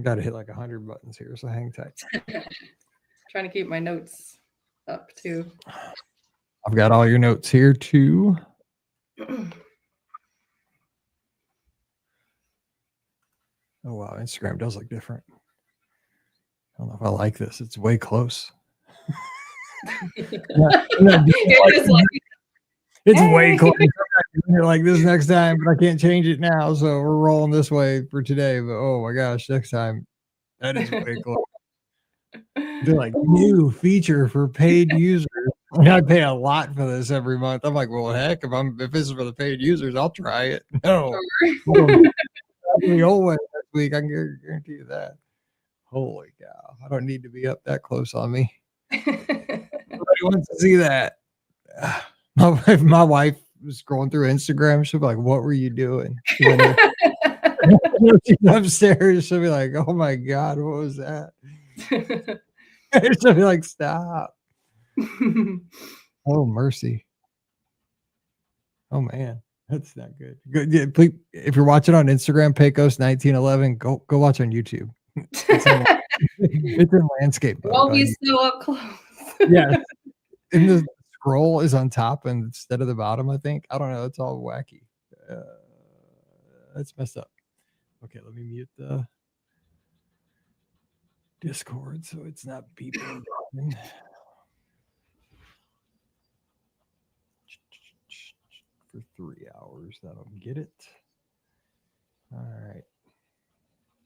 Got to hit like 100 buttons here, so hang tight. Trying to keep my notes up too. I've got all your notes here too. Oh wow, Instagram does look different. I don't know if I like this. It's way close. It's way close. You're like this next time, but I can't change it now. So we're rolling this way for today. But oh my gosh, next time that is way close. They're like new feature for paid users. I pay a lot for this every month. I'm like, well, heck, if this is for the paid users, I'll try it. No, the old way next week. I can guarantee you that. Holy cow! I don't need to be up that close on me. Nobody wants to see that. My wife was scrolling through Instagram. She'll be like, "What were you doing?" She's upstairs. She'll be like, "Oh my god, what was that?" She'll be like, "Stop." Oh mercy. Oh man, that's not good. Good. Yeah, please, if you're watching on Instagram, Pecos 1911, go watch on YouTube. It's in landscape mode. Well, he's still up close. Yeah. And the scroll is on top instead of the bottom, I think. I don't know. It's all wacky. That's messed up. Okay, let me mute the Discord so it's not beeping. For 3 hours, that'll get it. All right.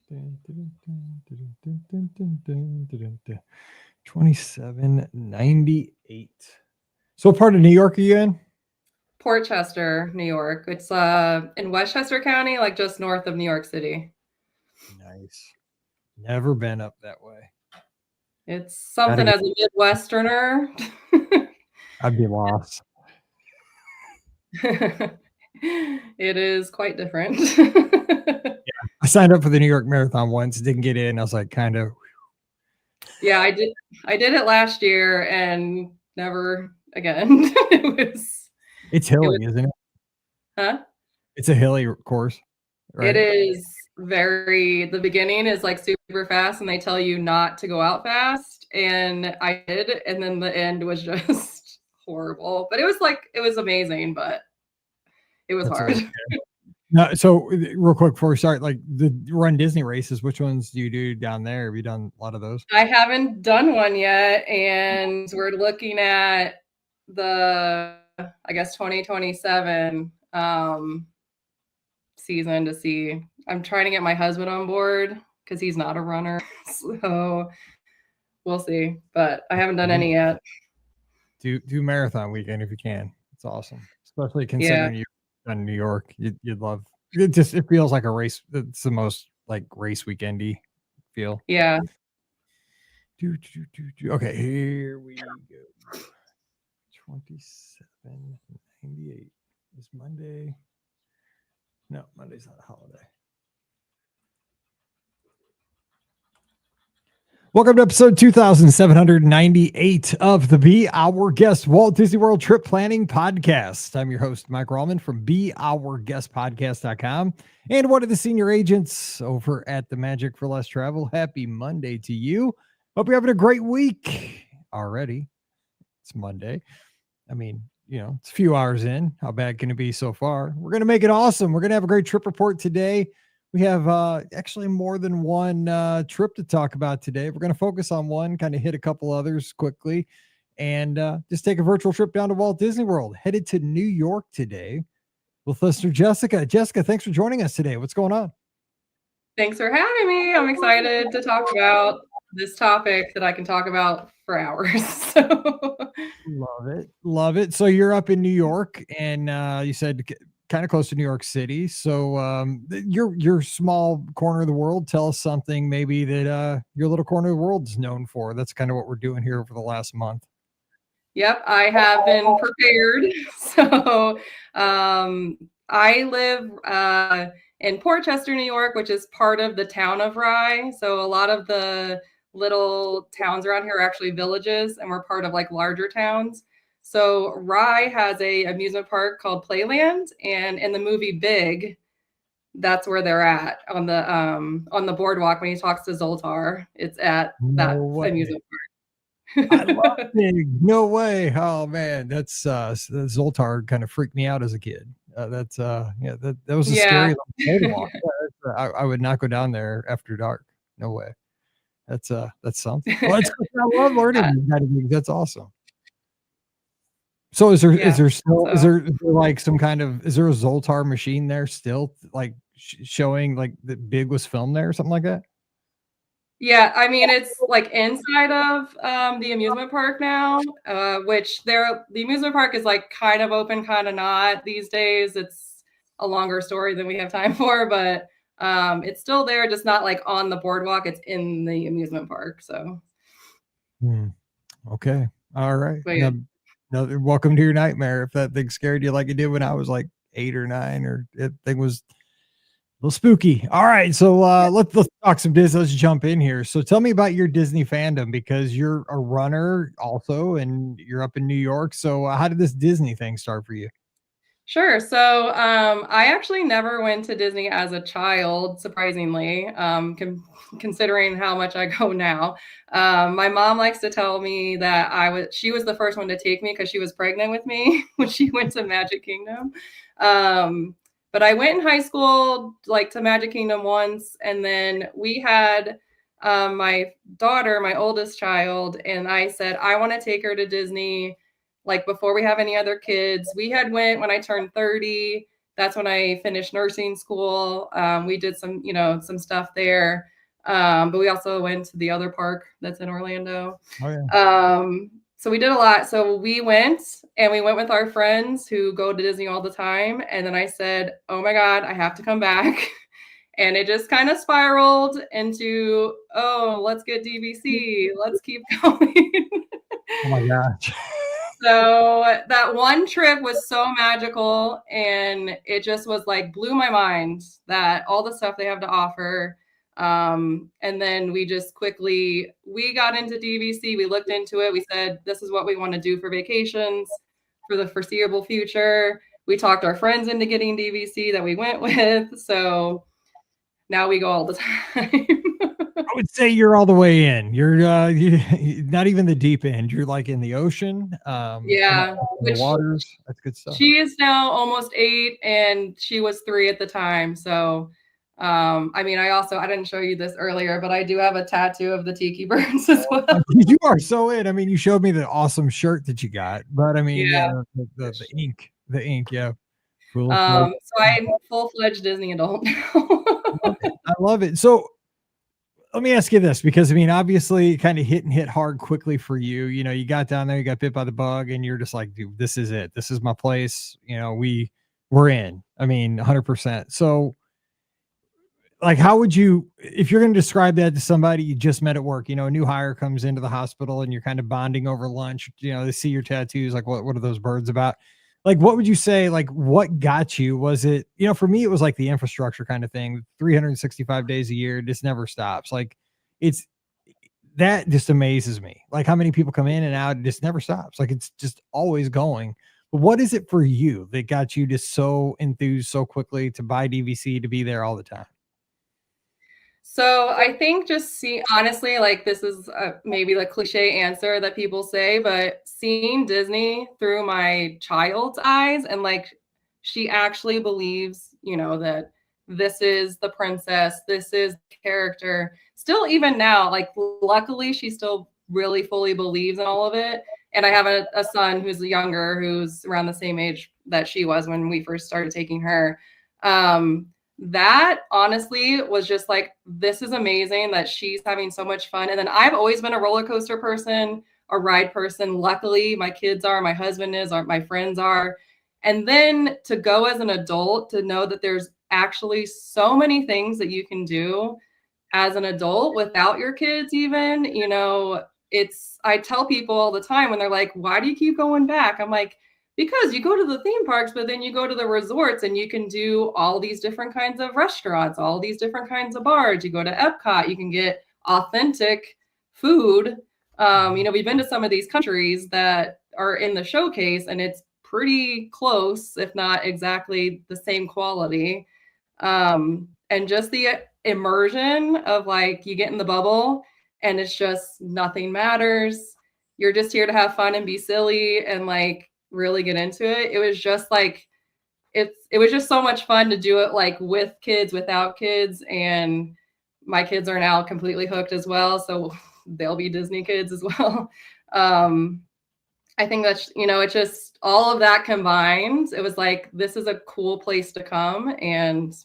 2798. So what part of New York are you in? Portchester, New York. It's in Westchester County, like just north of New York City. Nice. Never been up that way. It's something as a Midwesterner. I'd be lost. It is quite different. Yeah. I signed up for the New York Marathon once, didn't get in. I was like, kind of. Yeah, I did it last year and never again. It's hilly, isn't it? Huh? It's a hilly course. Right? It is the beginning is like super fast and they tell you not to go out fast. And I did, and then the end was just horrible. But it was amazing, but it was hard. No, so real quick before we start, like the Run Disney races, which ones do you do down there? Have you done a lot of those? I haven't done one yet, and we're looking at the, I guess, 2027 season to see. I'm trying to get my husband on board because he's not a runner, so we'll see. But I haven't done any yet. Do marathon weekend if you can. It's awesome, especially considering you've done New York. You'd love it. It feels like a race. It's the most like race weekendy feel. Yeah. Okay, here we go. 2798 is Monday. No, Monday's not a holiday. Welcome to episode 2798 of the Be Our Guest Walt Disney World Trip Planning Podcast. I'm your host, Mike Rallman from BeOurGuestPodcast.com and one of the senior agents over at the Magic for Less Travel. Happy Monday to you. Hope you're having a great week already. It's Monday. I mean, it's a few hours in. How bad can it be so far? We're going to make it awesome. We're going to have a great trip report today. We have actually more than one trip to talk about today. We're going to focus on one, kind of hit a couple others quickly, and just take a virtual trip down to Walt Disney World. Headed to New York today with listener Jessica. Jessica, thanks for joining us today. What's going on? Thanks for having me. I'm excited to talk about this topic that I can talk about for hours. Love it. So you're up in New York, and you said kind of close to New York City. So your small corner of the world, tell us something maybe that your little corner of the world is known for. That's kind of what we're doing here over the last month. Yep, I have been prepared. So I live in Portchester, New York, which is part of the town of Rye. So a lot of the little towns around here are actually villages, and we're part of like larger towns. So Rye has a amusement park called Playland, and in the movie Big, that's where they're at on the boardwalk. When he talks to Zoltar, it's at No that way. amusement I love park. Pig. No way. Oh man, that's Zoltar kind of freaked me out as a kid. That's yeah, that was a scary Yeah. little boardwalk. Yeah, I would not go down there after dark. No way. That's something. Well, that's cool. I love learning Uh, these kind of things. That's awesome. So is yeah. there still So is there like some kind of is there a Zoltar machine there still like showing like that Big was filmed there or something like that? yeah, I mean, it's like inside of the amusement park now, which the amusement park is like kind of open, kind of not these days. It's a longer story than we have time for, but it's still there, just not like on the boardwalk. It's in the amusement park. So, Hmm. Okay. All right. but yeah. Now, welcome to your nightmare. If that thing scared you like it did when I was like 8 or 9, or that thing was a little spooky. All right. So let's talk some Disney. Let's jump in here. So tell me about your Disney fandom because you're a runner also, and you're up in New York. So how did this Disney thing start for you? Sure. So, I actually never went to Disney as a child, surprisingly, considering how much I go now. My mom likes to tell me that she was the first one to take me because she was pregnant with me when she went to Magic Kingdom. Um, but I went in high school, like to Magic Kingdom once, and then we had my daughter, my oldest child, and I said I want to take her to Disney like before we have any other kids. We had went when I turned 30. That's when I finished nursing school. We did some, some stuff there. But we also went to the other park that's in Orlando. Oh yeah. So we did a lot. So we went with our friends who go to Disney all the time. And then I said, oh my God, I have to come back. And it just kind of spiraled into, oh, let's get DVC. Let's keep going. Oh my gosh. So that one trip was so magical, and it just was like blew my mind that all the stuff they have to offer. And then we just we got into DVC. We looked into it. We said, this is what we want to do for vacations for the foreseeable future. We talked our friends into getting DVC that we went with. So now we go all the time. I would say you're all the way in. You're not even the deep end. You're like in the ocean, Yeah, in the which waters. That's good stuff. she is now almost 8, and she was 3 at the time. So, I mean, I didn't show you this earlier, but I do have a tattoo of the tiki birds as well. You are so in. I mean, you showed me the awesome shirt that you got, but I mean, yeah, Yeah. the ink, yeah. So I'm full-fledged Disney adult now. I love it. So let me ask you this, because I mean, obviously, kind of hit hard quickly for you. You know, you got down there, you got bit by the bug, and you're just like, dude, this is it. This is my place. You know, we're in. I mean, 100%. So, like, how would you, if you're going to describe that to somebody you just met at work? You know, a new hire comes into the hospital, and you're kind of bonding over lunch. You know, they see your tattoos, like, what are those birds about? Like, what would you say? Like, what got you? Was it, you know, for me, it was like the infrastructure kind of thing. 365 days a year, just never stops. Like, it's that just amazes me. Like, how many people come in and out, it just never stops. Like, it's just always going. But what is it for you that got you just so enthused so quickly to buy DVC, to be there all the time? So I think just honestly, like this is maybe the cliche answer that people say, but seeing Disney through my child's eyes, and like she actually believes, that this is the princess, this is the character. Still, even now, like luckily, she still really fully believes in all of it. And I have a son who's younger, who's around the same age that she was when we first started taking her. Um, that honestly was just like, this is amazing that she's having so much fun. And then I've always been a roller coaster person, a ride person. Luckily, my kids are, my husband is, my friends are. And then to go as an adult, to know that there's actually so many things that you can do as an adult without your kids, even, I tell people all the time when they're like, why do you keep going back? I'm like, because you go to the theme parks, but then you go to the resorts and you can do all these different kinds of restaurants, all these different kinds of bars. You go to Epcot, you can get authentic food. We've been to some of these countries that are in the showcase, and it's pretty close, if not exactly the same quality. And just the immersion of like you get in the bubble and it's just nothing matters. You're just here to have fun and be silly and like really get into it. It was just like it was just so much fun to do it like with kids, without kids, and my kids are now completely hooked as well, so they'll be Disney kids as well. Um, I think that's, it's just all of that combined. It was like, this is a cool place to come, and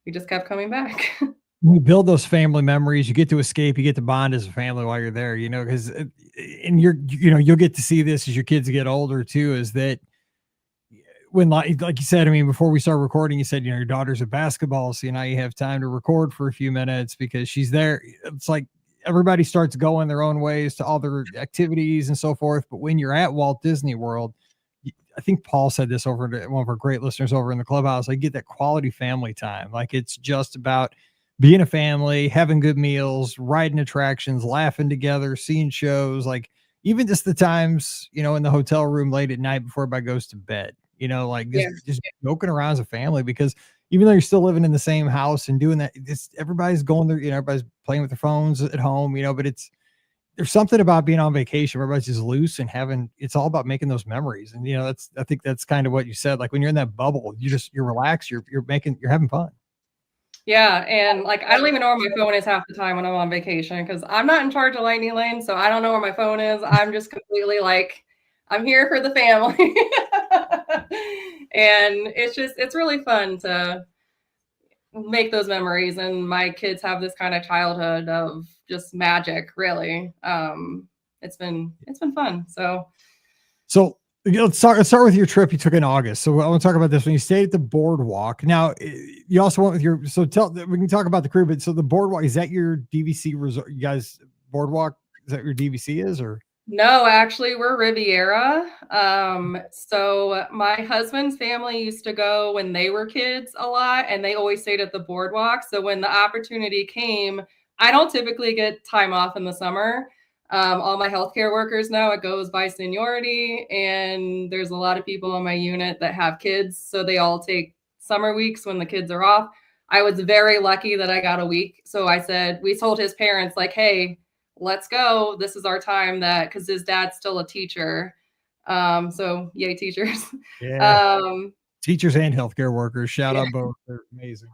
we just kept coming back. You build those family memories, you get to escape, you get to bond as a family while you're there, because and you'll get to see this as your kids get older too, is that when like you said, I mean, before we start recording, you said, your daughter's at basketball, so now you have time to record for a few minutes because she's there. It's like everybody starts going their own ways to all their activities and so forth. But when you're at Walt Disney World, I think Paul said this over to one of our great listeners over in the clubhouse, I get that quality family time. Like it's just about being a family, having good meals, riding attractions, laughing together, seeing shows, like even just the times, in the hotel room late at night before everybody goes to bed, like just joking around as a family, because even though you're still living in the same house and doing that, everybody's going there, everybody's playing with their phones at home, but there's something about being on vacation. Everybody's just loose and it's all about making those memories. And, I think that's kind of what you said. Like when you're in that bubble, you're relaxed, you're having fun. Yeah, and like I don't even know where my phone is half the time when I'm on vacation because I'm not in charge of Lightning Lane, so I don't know where my phone is. I'm just completely like, I'm here for the family. And it's really fun to make those memories, and my kids have this kind of childhood of just magic, really. It's been fun. So let's start with your trip you took in August. So I want to talk about this. When you stayed at the Boardwalk, now you also went with we can talk about the crew, but so the Boardwalk, is that your DVC resort? You guys, Boardwalk, is that your DVC is, or? No, actually we're Riviera. So my husband's family used to go when they were kids a lot, and they always stayed at the Boardwalk. So when the opportunity came, I don't typically get time off in the summer. All my healthcare workers know it goes by seniority, and there's a lot of people on my unit that have kids, so they all take summer weeks when the kids are off. I was very lucky that I got a week. So we told his parents like, hey, let's go. This is our time, because his dad's still a teacher. So yay, teachers. Yeah. Teachers and healthcare workers. Shout out both. They're amazing.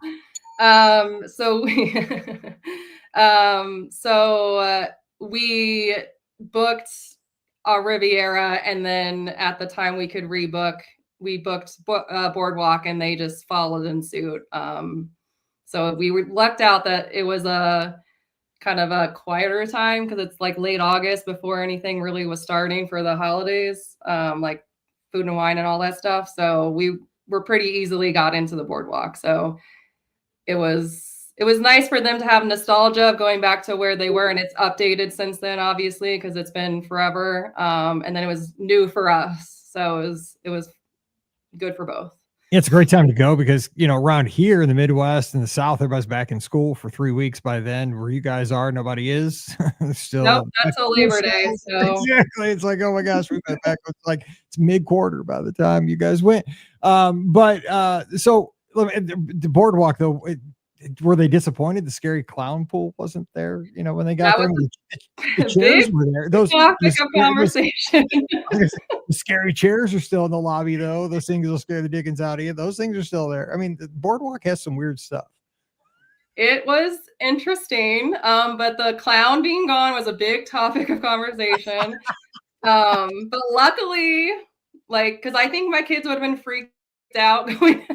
We booked a Riviera, and then at the time we could rebook, we booked Boardwalk, and they just followed in suit. So we were lucked out that it was a kind of a quieter time because it's like late August before anything really was starting for the holidays, like food and wine and all that stuff. So we were pretty easily got into the Boardwalk. So it was nice for them to have nostalgia of going back to where they were, and it's updated since then, obviously, because it's been forever. And then it was new for us, so it was good for both. It's a great time to go because, around here in the Midwest and the South, everybody's back in school for 3 weeks by then. Where you guys are, nobody is. Still, nope, that's till Labor Day. So exactly, it's like, oh my gosh, we went back. It's like it's mid-quarter by the time you guys went. So the Boardwalk though. Were they disappointed the scary clown pool wasn't there, when they got there? The chairs were there. Those conversation. The scary chairs are still in the lobby though. Those things will scare the dickens out of you. Those things are still there. I mean, the Boardwalk has some weird stuff. It was interesting, but the clown being gone was a big topic of conversation. But luckily, because I think my kids would have been freaked out going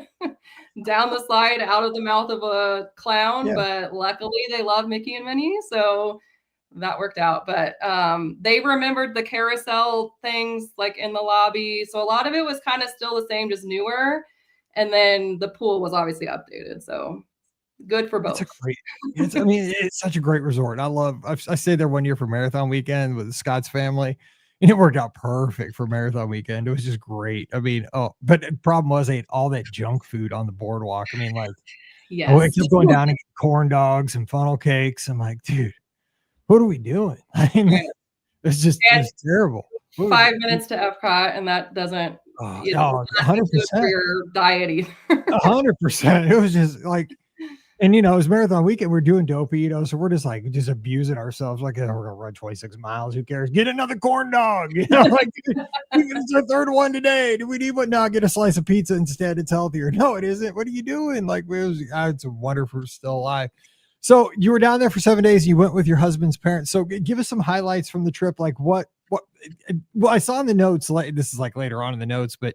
down the slide out of the mouth of a clown, but luckily they love Mickey and Minnie, so that worked out. But they remembered the carousel things like in the lobby, so a lot of it was kind of still the same, just newer. And then the pool was obviously updated, so good for both. It's such a great resort. I stayed there one year for marathon weekend with the Scott's family. And it worked out perfect for marathon weekend. It was just great. I mean, but the problem was I ate all that junk food on the Boardwalk. I mean, I kept going down and get corn dogs and funnel cakes. I'm like, dude, what are we doing? I mean, it's terrible. 5 minutes to Epcot, and that doesn't Oh, it's no, not good for 100%. your diet either. 100%. It was just like, and it was marathon weekend. We're doing dopey, so we're just like just abusing ourselves. Like, "Oh, we're gonna run 26 miles. Who cares? Get another corn dog." Like it's our third one today. Do we need one? No, get a slice of pizza instead. It's healthier. No, it isn't. What are you doing? Like, it's a wonder we're still alive. So you were down there for 7 days. You went with your husband's parents. So give us some highlights from the trip. Like what, well, I saw in the notes, like this is like later on in the notes, but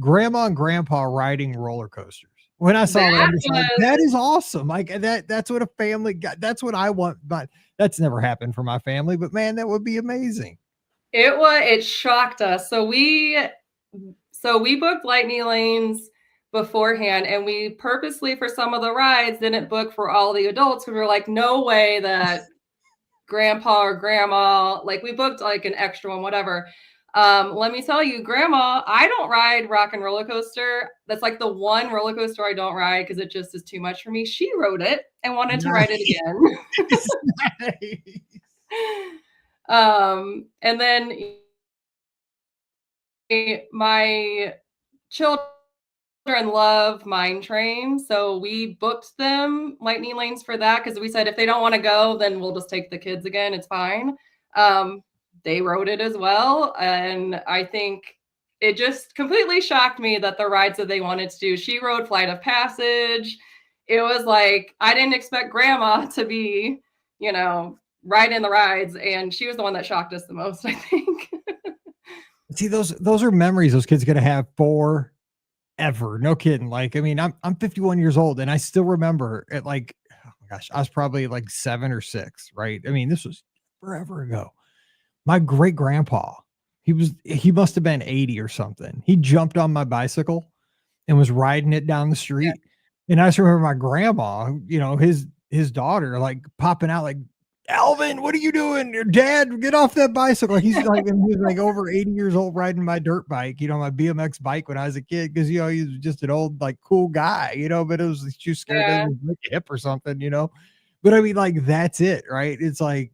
grandma and grandpa riding roller coasters. When I saw that, That I'm just like, was that is awesome. Like that's what a family got. That's what I want, but that's never happened for my family. But man, that would be amazing. it shocked us. So we booked lightning lanes beforehand, and we purposely for some of the rides didn't book for all the adults because we were like, no way that grandpa or grandma, like we booked like an extra one, whatever. Let me tell you, grandma, I don't ride rock and roller coaster. That's like the one roller coaster I don't ride because it just is too much for me. She rode it and wanted to ride it Nice. again. Nice. And then my children love mine train, so we booked them lightning lanes for that because we said if they don't want to go, then we'll just take the kids again. It's fine. Um, they rode it as well, and I think it just completely shocked me that the rides that they wanted to do. She rode Flight of Passage. It was like I didn't expect Grandma to be, riding the rides, and she was the one that shocked us the most, I think. See, those are memories those kids gonna have forever. No kidding. Like, I mean, I'm 51 years old and I still remember it. Like, oh my gosh, I was probably like 7 or 6, right? I mean, this was forever ago. My great grandpa, he must have been 80 or something. He jumped on my bicycle and was riding it down the street. And I just remember my grandma, his daughter, like popping out, like, Alvin, what are you doing? Your dad, get off that bicycle. He's like over 80 years old riding my dirt bike, my BMX bike when I was a kid, because he was just an old, like, cool guy, but it was she was scared that Yeah. it was like a hip or something. But I mean, like, that's it, right? It's like,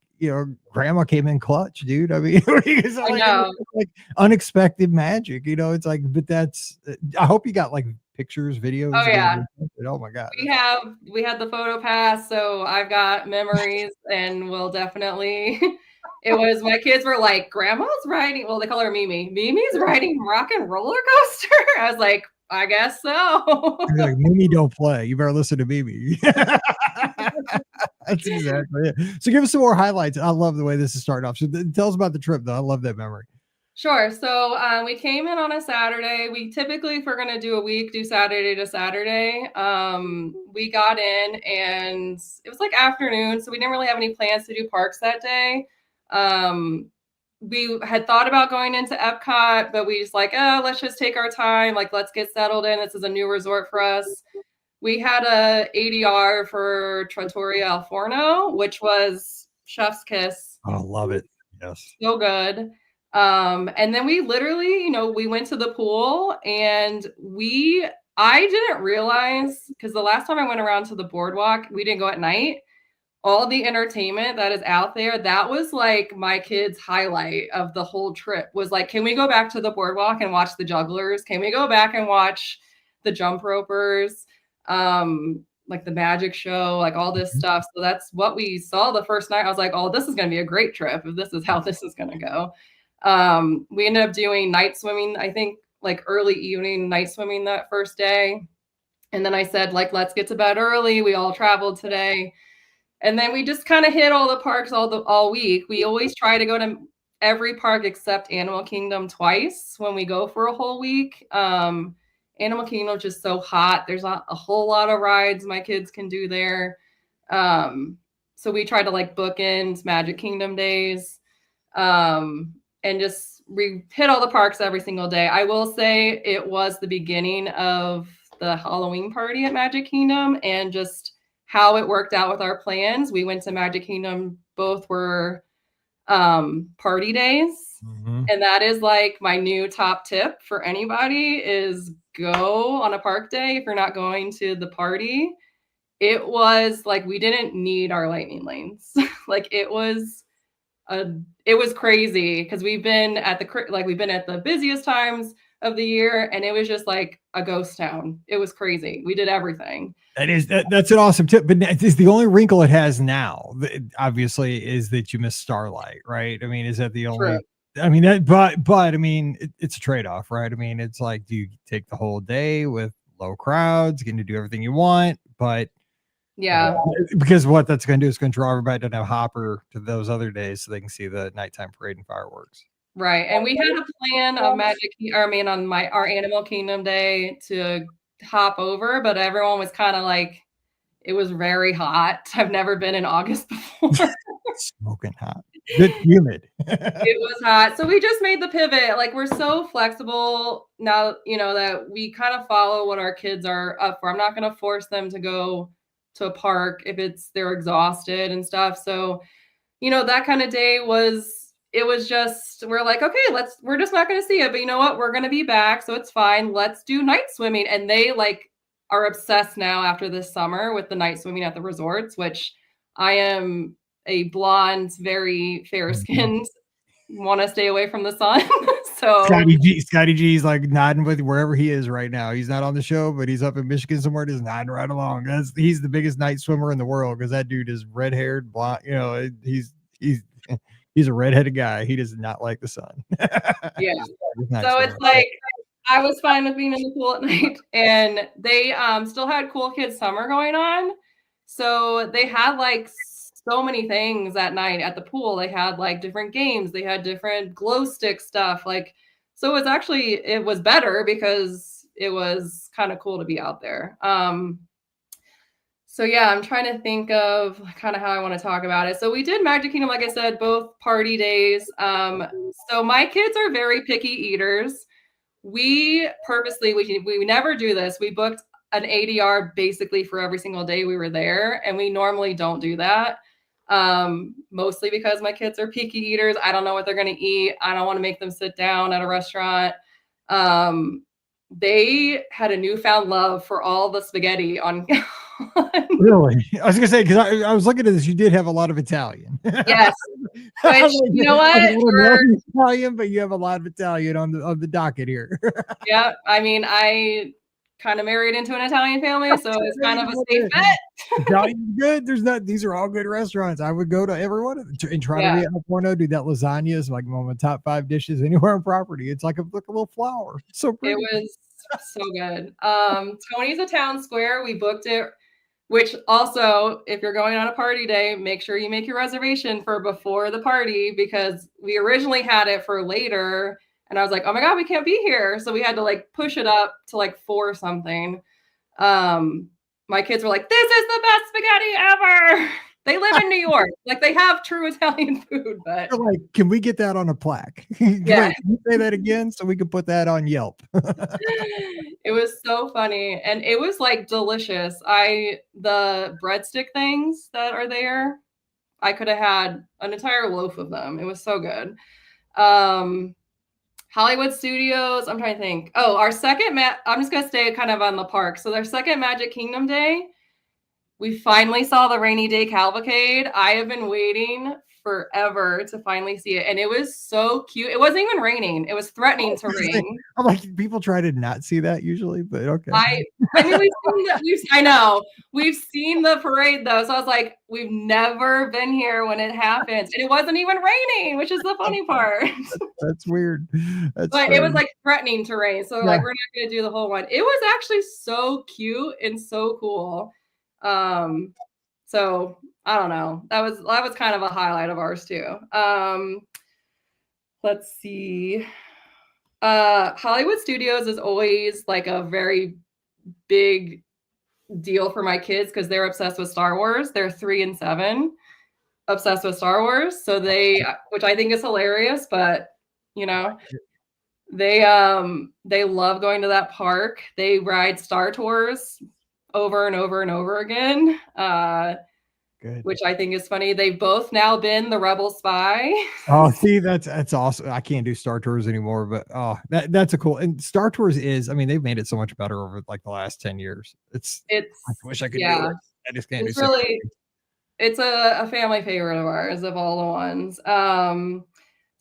grandma came in clutch, dude. I mean, it's I like, know. like unexpected magic, it's like, but that's, I hope you got like pictures, videos Oh of yeah. it. Oh my God. We had the photo pass, so I've got memories and we'll definitely it was my kids were like, "Grandma's riding," well, they call her Mimi. "Mimi's riding rock and roller coaster?" I was like, "I guess so." You're like, Mimi don't play. You better listen to Mimi. That's exactly it. So give us some more highlights. I love the way this is starting off. So tell us about the trip, though. I love that memory. Sure. So we came in on a Saturday. We typically, if we're going to do a week, do Saturday to Saturday. We got in and it was like afternoon. So we didn't really have any plans to do parks that day. We had thought about going into Epcot, but we just like, oh, let's just take our time. Like, let's get settled in. This is a new resort for us. We had a ADR for Trattoria al Forno, which was chef's kiss. Oh, I love it. Yes. So good. And then we literally, we went to the pool and I didn't realize because the last time I went around to the boardwalk, we didn't go at night. All the entertainment that is out there, that was like my kids' highlight of the whole trip was like, can we go back to the boardwalk and watch the jugglers? Can we go back and watch the jump ropers? Like the magic show, like all this stuff. So that's what we saw the first night. I was like, oh, this is going to be a great trip if this is how this is going to go. We ended up doing night swimming, I think like early evening night swimming that first day. And then I said, like, let's get to bed early. We all traveled today. And then we just kind of hit all the parks all week. We always try to go to every park except Animal Kingdom twice when we go for a whole week. Animal Kingdom is just so hot. There's not a whole lot of rides my kids can do there. So we try to like bookend Magic Kingdom days. And just hit all the parks every single day. I will say it was the beginning of the Halloween party at Magic Kingdom and just how it worked out with our plans. We went to Magic Kingdom. Both were party days. Mm-hmm. And that is like my new top tip for anybody is go on a park day if you're not going to the party. It was like we didn't need our lightning lanes. Like it was crazy because we've been at the busiest times, of the year, and it was just like a ghost town. It was crazy. We did everything. That's an awesome tip, but it's the only wrinkle it has now, obviously, is that you miss Starlight, right? I mean, is that the True. only? I mean, but I mean, it's a trade off, right? I mean, it's like, do you take the whole day with low crowds, getting to do everything you want, but Yeah. because what that's going to do is going to draw everybody to have hopper to those other days so they can see the nighttime parade and fireworks. Right. And we had a plan of on our Animal Kingdom day to hop over, but everyone was kind of like, it was very hot. I've never been in August before. Smoking hot, good, humid. It was hot. So we just made the pivot. Like, we're so flexible now, that we kind of follow what our kids are up for. I'm not going to force them to go to a park if they're exhausted and stuff. So, that kind of day we're like, okay, we're just not going to see it, but you know what? We're going to be back. So it's fine. Let's do night swimming. And they are obsessed now after this summer with the night swimming at the resorts, which I am a blonde, very fair skinned, want to stay away from the sun. So Scotty G's like nodding with wherever he is right now. He's not on the show, but he's up in Michigan somewhere, just nodding right along. He's the biggest night swimmer in the world because that dude is red haired, blonde. He's a redheaded guy. He does not like the sun. Yeah. So it's like, I was fine with being in the pool at night, and they still had Cool Kids Summer going on. So they had so many things at night at the pool. They had different games. They had different glow stick stuff. So it was better because it was kind of cool to be out there. So yeah, I'm trying to think of kind of how I want to talk about it. So we did Magic Kingdom, like I said, both party days. So my kids are very picky eaters. We purposely, we never do this. We booked an ADR basically for every single day we were there. And we normally don't do that. Mostly because my kids are picky eaters. I don't know what they're going to eat. I don't want to make them sit down at a restaurant. They had a newfound love for all the spaghetti on. Really? I was gonna say, because I was looking at this, you did have a lot of Italian. Yes. Which, you know what? Italian, but you have a lot of Italian on the docket here. Yeah, I mean, I kind of married into an Italian family, so it's kind of a safe bet. Italian's good. These are all good restaurants. I would go to every one of them and try to be at Forno. Do that lasagna is like one of my top 5 dishes anywhere on property. It's like a little flower. So pretty. It was so good. Tony's a town square. We booked it. Which also, if you're going on a party day, make sure you make your reservation for before the party, because we originally had it for later. And I was like, oh my God, we can't be here. So we had to push it up to 4 something. My kids were like, this is the best spaghetti ever. They live in New York. They have true Italian food, but they're like, can we get that on a plaque? Yeah. Can you say that again so we can put that on Yelp? It was so funny. And it was delicious. The breadstick things that are there, I could have had an entire loaf of them. It was so good. Hollywood Studios, I'm trying to think. Oh, our second, I'm just going to stay kind of on the park. So their second Magic Kingdom day, we finally saw the rainy day cavalcade. I have been waiting forever to finally see it, and it was so cute. It wasn't even raining. It was threatening to rain. I'm like, people try to not see that usually, but okay. I mean, I know we've seen the parade though, so I was like, we've never been here when it happens, and it wasn't even raining, which is the funny part. That's weird. But funny. It was threatening to rain, so we're not going to do the whole one. It was actually so cute and so cool. So I don't know. That was kind of a highlight of ours too. Let's see. Hollywood Studios is always a very big deal for my kids because they're obsessed with Star Wars. They're 3 and 7, obsessed with Star Wars. So which I think is hilarious, but they love going to that park. They ride Star Tours over and over and over again, which I think is funny. They've both now been the Rebel spy. Oh, see, that's awesome. I can't do Star Tours anymore, but that's a cool. And Star Tours they've made it so much better over the last 10 years. I wish I could do it. I just can't do it. It's a family favorite of ours, of all the ones.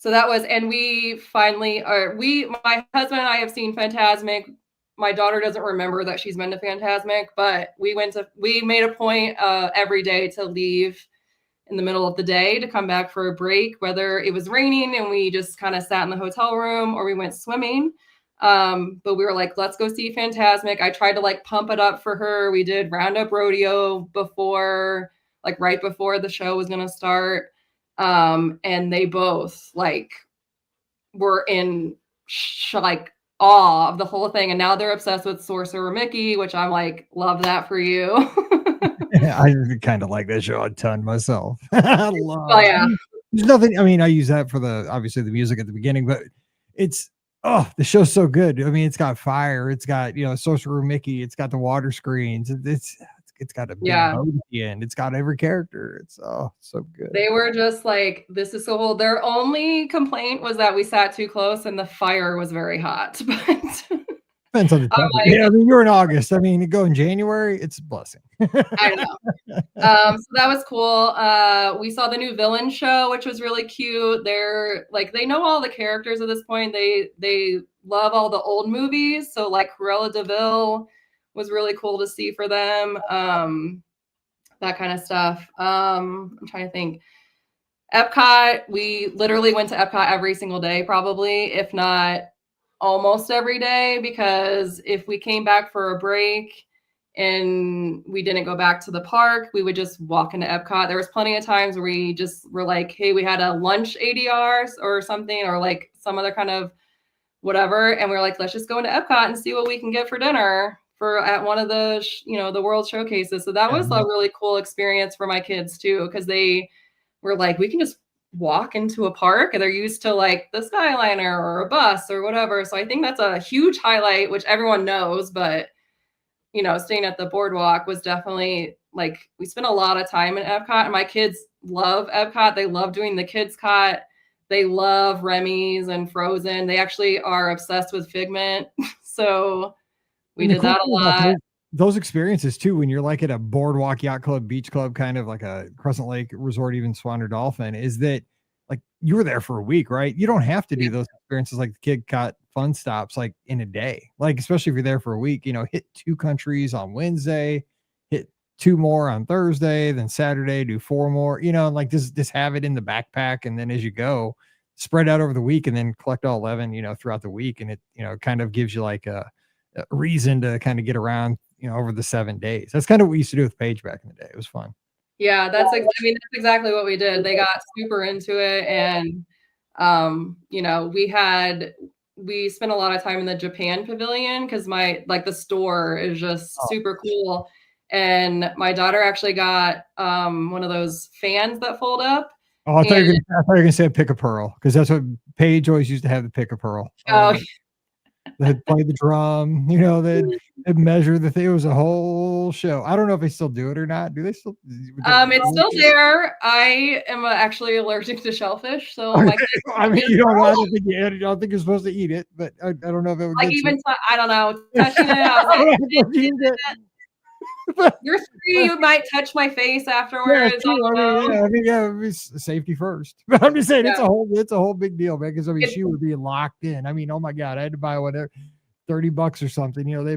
So that was, and we finally are, my husband and I have seen Fantasmic. My daughter doesn't remember that she's been to Fantasmic, but we made a point every day to leave in the middle of the day to come back for a break, whether it was raining and we just kind of sat in the hotel room or we went swimming. But we were like, let's go see Fantasmic. I tried to like pump it up for her. We did Up Rodeo before, like right before the show was going to start. And they both like were in like awe of the whole thing. And now they're obsessed with Sorcerer Mickey, which I'm like, love that for you. I kind of like that show a ton myself. I love. Oh yeah. There's nothing. I mean, I use that for obviously the music at the beginning, but it's the show's so good. I mean, it's got fire. It's got Sorcerer Mickey. It's got the water screens. It's got a big boat at the end. It's got every character. It's so good. They were just like, this is so cool. Their only complaint was that we sat too close and the fire was very hot. But depends on the time. Yeah, I mean, you're in August. I mean, you go in January, it's a blessing. I know. So that was cool. We saw the new villain show, which was really cute. They're like, they know all the characters at this point. They love all the old movies. So like Cruella de Vil was really cool to see for them. That kind of stuff. I'm trying to think. Epcot, we literally went to Epcot every single day, probably, if not almost every day, because if we came back for a break and we didn't go back to the park, we would just walk into Epcot. There was plenty of times where we just were like, hey, we had a lunch ADR or something, or like some other kind of whatever. And we were like, let's just go into Epcot and see what we can get for dinner at one of the, the world showcases. So that was a really cool experience for my kids too, because they were like, we can just walk into a park, and they're used to like the Skyliner or a bus or whatever. So I think that's a huge highlight, which everyone knows, but staying at the Boardwalk was definitely like, we spent a lot of time in Epcot, and my kids love Epcot. They love doing the kids cot. They love Remy's and Frozen. They actually are obsessed with Figment. So we did that a lot. Those experiences too, when you're like at a Boardwalk Yacht Club, Beach Club, kind of like a Crescent Lake Resort, even Swan or Dolphin, is that like you were there for a week, right? You don't have to do those experiences like the Kid Cot fun stops like in a day, like especially if you're there for a week. Hit 2 countries on Wednesday, hit 2 more on Thursday, then Saturday do 4 more. Like just have it in the backpack, and then as you go, spread out over the week, and then collect all 11 throughout the week, and it kind of gives you like a reason to kind of get around over the 7 days. That's kind of what we used to do with Paige back in the day. It was fun. Yeah, that's exactly what we did. They got super into it, and we spent a lot of time in the Japan pavilion because the store is just super cool. And my daughter actually got one of those fans that fold up. Oh, I thought you were gonna say a pick a pearl, because that's what Paige always used to have, the pick a pearl. They'd play the drum, they'd measure the thing. It was a whole show. I don't know if they still do it or not. Do they still? It's still there. I am actually allergic to shellfish, so I mean, I don't think you're supposed to eat it, but I don't know if it would like even I don't know, touching it. I was like, you're 3, you might touch my face afterwards. Yeah, safety first. But I'm just saying, it's a whole big deal, man. Because she would be locked in. I mean, oh my god, I had to buy whatever $30 or something. They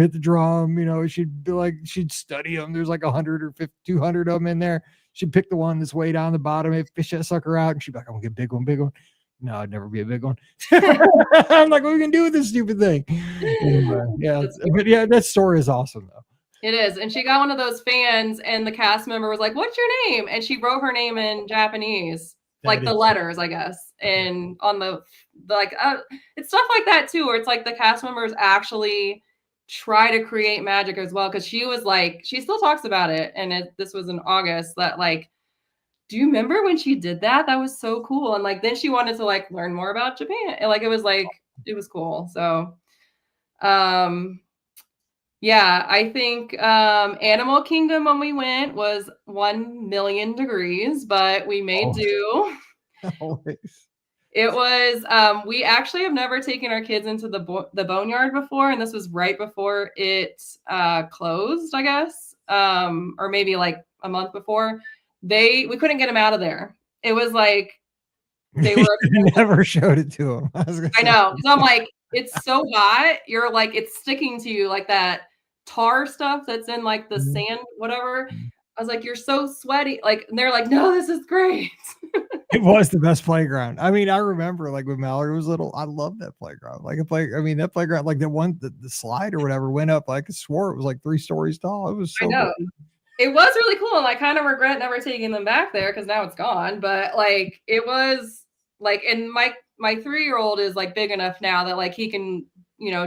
hit the drum. She'd be like, she'd study them. There's like 100 or 50, 200 of them in there. She'd pick the one that's way down the bottom, fish that sucker out, and she'd be like, I'm gonna get a big one, big one. No, I'd never be a big one. I'm like, what are we gonna do with this stupid thing? But that story is awesome though. It is. And she got one of those fans, and the cast member was like, what's your name? And she wrote her name in Japanese, like the letters, I guess. And on it's stuff like that too, where it's like the cast members actually try to create magic as well. Cause she was like, she still talks about it. And this was in August, that like, do you remember when she did that? That was so cool. And like, then she wanted to like learn more about Japan. And like, it was cool. So, yeah, I think Animal Kingdom when we went was 1 million degrees, but we made do. Always. It was, we actually have never taken our kids into the Boneyard before, and this was right before it closed, I guess, or maybe like a month before. We couldn't get them out of there. It was like They were never showed it to him. I know. So I'm like, it's so hot. You're like, it's sticking to you like that tar stuff that's in like the sand, whatever. I was like, you're so sweaty. Like, and they're like, no, this is great. It was the best playground. I mean, I remember like when Mallory was little, I loved that playground. Like I mean, that playground, like the slide or whatever went up. Like I swore it was like 3 stories tall. It was so I know. good. It was really cool. And I kind of regret never taking them back there because now it's gone. But like, it was like, and my 3-year-old is like big enough now that like he can,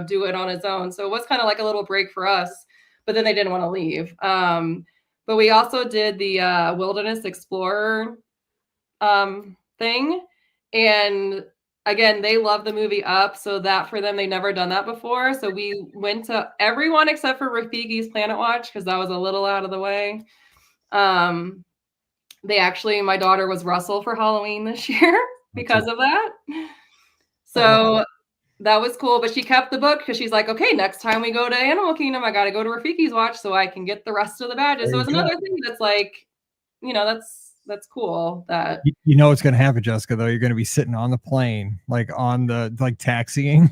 do it on his own. So it was kind of like a little break for us, but then they didn't want to leave. But we also did the Wilderness Explorer thing. And again, they love the movie Up. So that for them, they never done that before. So we went to everyone except for Rafiki's Planet Watch because that was a little out of the way. My daughter was Russell for Halloween this year because of that. So that was cool. But she kept the book because she's like, okay, next time we go to Animal Kingdom, I got to go to Rafiki's Watch so I can get the rest of the badges. So it's another thing that's like, that's cool that what's going to happen, Jessica, though. You're going to be sitting on the plane, like on the like taxiing.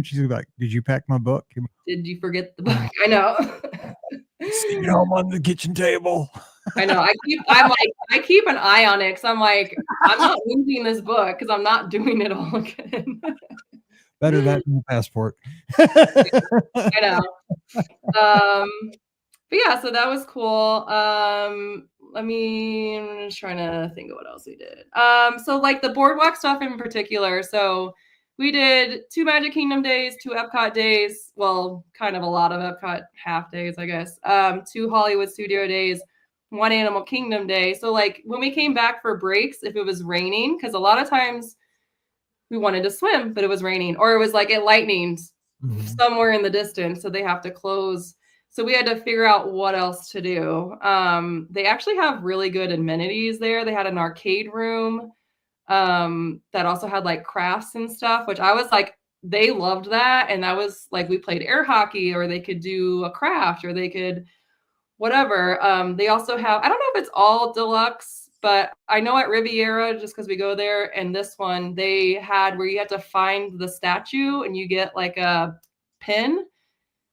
She's like, did you pack my book? Did you forget the book? I know. Sitting home on the kitchen table. I know. I keep an eye on it because I'm like, I'm not losing this book because I'm not doing it all again. Better that than the passport. I know. But yeah, so that was cool. I'm just trying to think of what else we did. So like the Boardwalk stuff in particular. So we did 2 Magic Kingdom days, 2 Epcot days. Well, kind of a lot of Epcot half days, I guess. 2 Hollywood Studio days, 1 Animal Kingdom day. So like when we came back for breaks, if it was raining, because a lot of times we wanted to swim, but it was raining, or it was like it lightninged somewhere in the distance, so they have to close. So we had to figure out what else to do. They actually have really good amenities there. They had an arcade room that also had like crafts and stuff, which I was like, they loved that. And that was like, we played air hockey, or they could do a craft, or they could whatever. They also have, I don't know if it's all deluxe, but I know at Riviera, just because we go there, and this one, they had where you had to find the statue and you get like a pin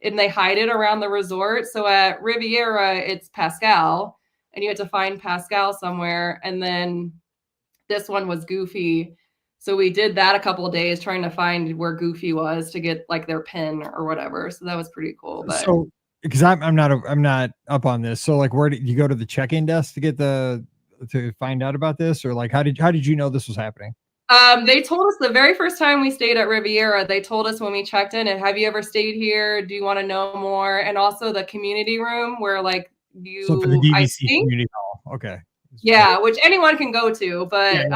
and they hide it around the resort. So at Riviera, it's Pascal, and you had to find Pascal somewhere. And then this one was Goofy. So we did that a couple of days trying to find where Goofy was to get like their pin or whatever. So that was pretty cool. But so because I'm not up on this. So like, where did you go to the check-in desk to find out about this, or like how did you know this was happening? They told us the very first time we stayed at Riviera, they told us when we checked in, and have you ever stayed here? Do you want to know more? And also the community room where like So for the DVC community hall. Okay. Yeah, which anyone can go to, but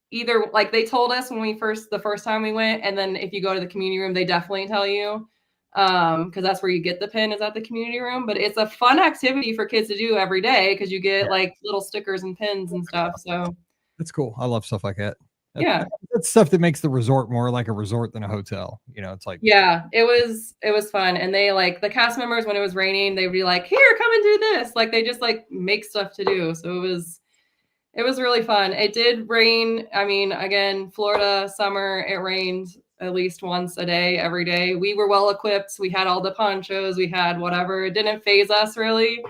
either like they told us when the first time we went, and then if you go to the community room, they definitely tell you. Because that's where you get the pin, is at the community room. But it's a fun activity for kids to do every day because you get like little stickers and pins and stuff. So that's cool. I love stuff like that. That's stuff that makes the resort more like a resort than a hotel. It's like, it was fun. And they like the cast members, when it was raining, they'd be like, here, come and do this. Like they just like make stuff to do. So it was really fun. It did rain. I mean, again, Florida summer, it rained at least once a day, every day. We were well equipped. We had all the ponchos, we had whatever. It didn't phase us really.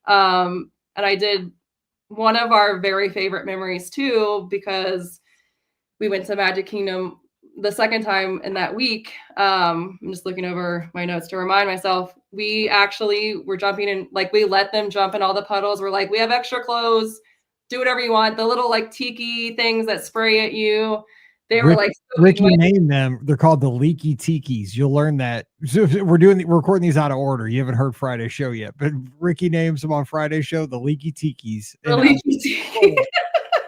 And I did one of our very favorite memories too, because we went to Magic Kingdom the second time in that week. I'm just looking over my notes to remind myself. We actually were jumping in, like we let them jump in all the puddles. We're like, we have extra clothes, do whatever you want. The little like tiki things that spray at you. They were like, Ricky named them. They're called the leaky tikis. You'll learn that. So we're recording these out of order. You haven't heard Friday's show yet, but Ricky names them on Friday's show the leaky tikis. The leaky tikis.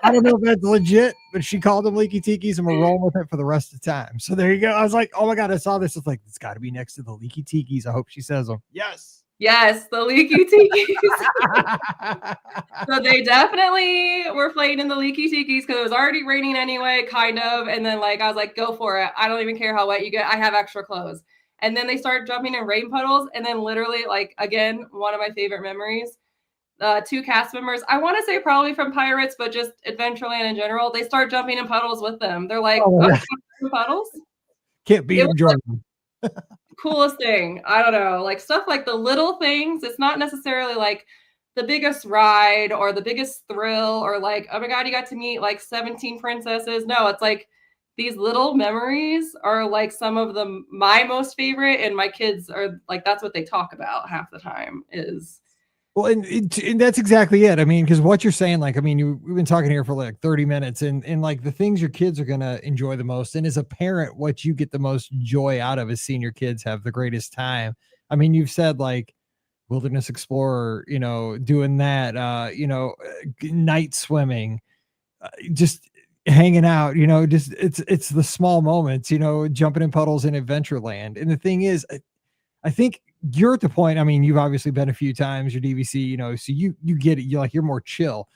I don't know if that's legit, but she called them leaky tikis, and we're rolling with it for the rest of the time. So there you go. I was like, oh my God, I saw this. It's like, it's got to be next to the leaky tikis. I hope she says them. Yes. Yes, the leaky tikis. So they definitely were playing in the leaky tikis because it was already raining anyway, kind of. And then like I was like, go for it. I don't even care how wet you get. I have extra clothes. And then they started jumping in rain puddles. And then literally, like, again, one of my favorite memories, two cast members. I want to say probably from Pirates, but just Adventureland in general. They start jumping in puddles with them. They're like, Oh, "Oh, yeah. puddles." Can't beat It them, was join like them. coolest thing. I don't know, like stuff like the little things. It's not necessarily like the biggest ride or the biggest thrill or like, oh my God, you got to meet like 17 princesses. No, it's like these little memories are like some of them my most favorite, and my kids are like, that's what they talk about half the time is. Well, and that's exactly it. I mean, because what you're saying, like, I mean, we've been talking here for like 30 minutes, and like the things your kids are gonna enjoy the most, and as a parent, what you get the most joy out of is seeing your kids have the greatest time. I mean, you've said like wilderness explorer, doing that, night swimming, just hanging out, just it's the small moments, jumping in puddles in Adventureland. And the thing is, I think you're at the point. I mean, you've obviously been a few times, your DVC, so you get it. You're more chill.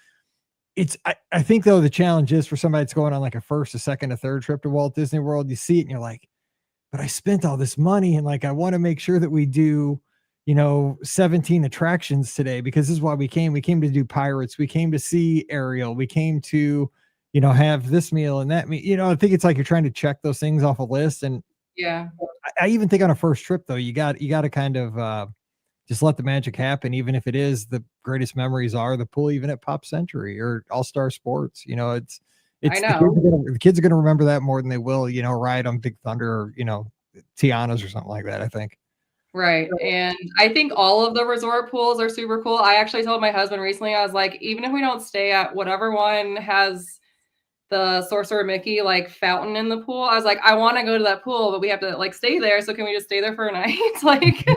I think though the challenge is for somebody that's going on like a first, a second, a third trip to Walt Disney World, you see it and you're like, but I spent all this money and like I want to make sure that we do, 17 attractions today, because this is why we came. We came to do Pirates, we came to see Ariel, we came to, have this meal and that meal. I think it's like you're trying to check those things off a list. And Yeah. I even think on a first trip though, you got to kind of just let the magic happen, even if it is the greatest memories are the pool, even at Pop Century or All Star Sports. I It's know. the kids are gonna remember that more than they will, ride on Big Thunder or Tiana's or something like that, I think. Right. And I think all of the resort pools are super cool. I actually told my husband recently, I was like, even if we don't stay at whatever one has the Sorcerer Mickey like fountain in the pool, I was like, I want to go to that pool, but we have to like stay there. So can we just stay there for a night? Like, Yeah,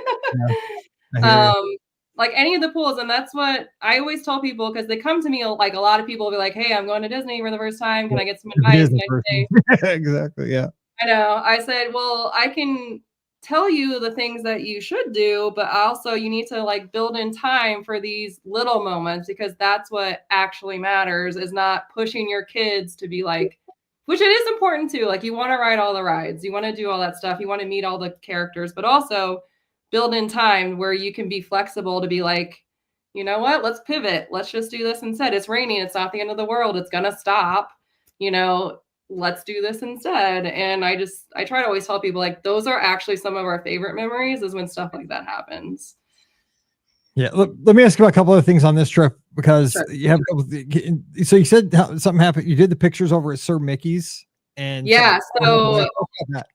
I hear you. um, like any of the pools. And that's what I always tell people, because they come to me, like a lot of people will be like, hey, I'm going to Disney for the first time. Can I get some It advice? is the And first I say, one. Exactly, yeah. I know. I said, well, I can tell you the things that you should do, but also you need to like build in time for these little moments, because that's what actually matters, is not pushing your kids to be like, which it is important too. Like you want to ride all the rides, you want to do all that stuff, you want to meet all the characters, but also build in time where you can be flexible to be like, you know what, let's pivot. Let's just do this instead. It's raining. It's not the end of the world. It's going to stop. You know, let's do this instead. And I try to always tell people like those are actually some of our favorite memories, is when stuff like that happens. Yeah, let me ask you about a couple of things on this trip, because Sure. you have so you said something happened. You did the pictures over at Sir Mickey's, and Yeah, so that.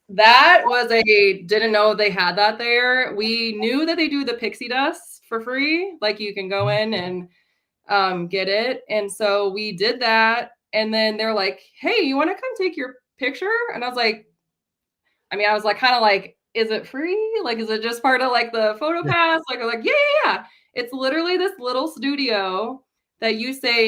that was didn't know they had that there. We knew that they do the Pixie Dust for free. Like you can go in and get it. And so we did that. And then they're like, hey, you want to come take your picture? And I was like, kind of like, is it free? Like, is it just part of like the photo pass? Like, I'm like, yeah. It's literally this little studio that